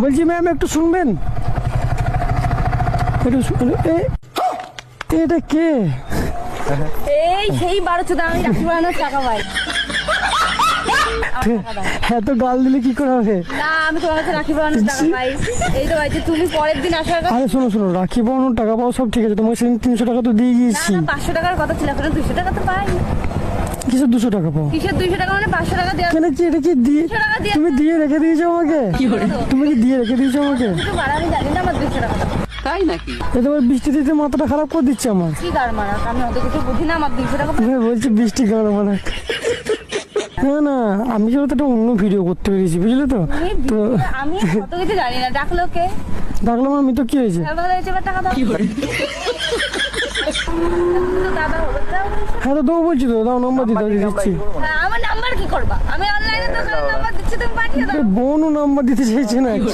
বলছি ম্যাম একটু শুনবেন, এটা কে? এই সেই 12 আমি রাখি বানানোর টাকা পাই। এত গাল দিলে কি করে হবে? না আমি তোমার কাছে রাখি বানানোর টাকা পাই। এই তো ভাই যে তুমি পরের দিন আসার কথা। আরে শোনো শোনো, রাখি বানানোর টাকা পাও সব ঠিক আছে, তোমাকে সেদিন 300 টাকা তো দিয়ে গিয়েছি। না 500 টাকার কথা ছিল, এখন 200 টাকা তো পাই। কিসের 200 টাকা পাও? কিসের 200 টাকা মানে 500 টাকা দেওয়া। কেন কি এটা কি দিয়ে 200 টাকা দিয়ে তুমি দিয়ে রেখে দিয়েছো আমাকে? তুমি কি দিয়ে রেখে দিয়েছো আমাকে? তো বাড়া আমি জানি না আমার 200 টাকা দাও। তাই নাকি? এ তোমার বৃষ্টি দিতে মাথাটা খারাপ করে দিচ্ছে আমার। কি গার মারা, আমি অত কিছু বুঝি না, আমার 200 টাকা আমি বলছি বৃষ্টি গান মানে না না, আমি যেহেতু একটা অন্য ভিডিও করতে পেরেছি বুঝলে তো। তো আমি অত কিছু জানি না। ডাকলো কে? ডাকলাম আমি, তো কি হয়েছে? ভালো হয়েছে, এবার টাকা দাও। দাদা হলো দাও। হ্যাঁ তো দেবো বলছি তো, দাও নম্বর দিচ্ছি। হ্যাঁ, আমার নাম্বার কি করবা? আমি অনলাইনে তো নাম্বার দিচ্ছি, তুমি পাঠিয়ে দাও। বোনও নাম্বার দিতে চাইছে না।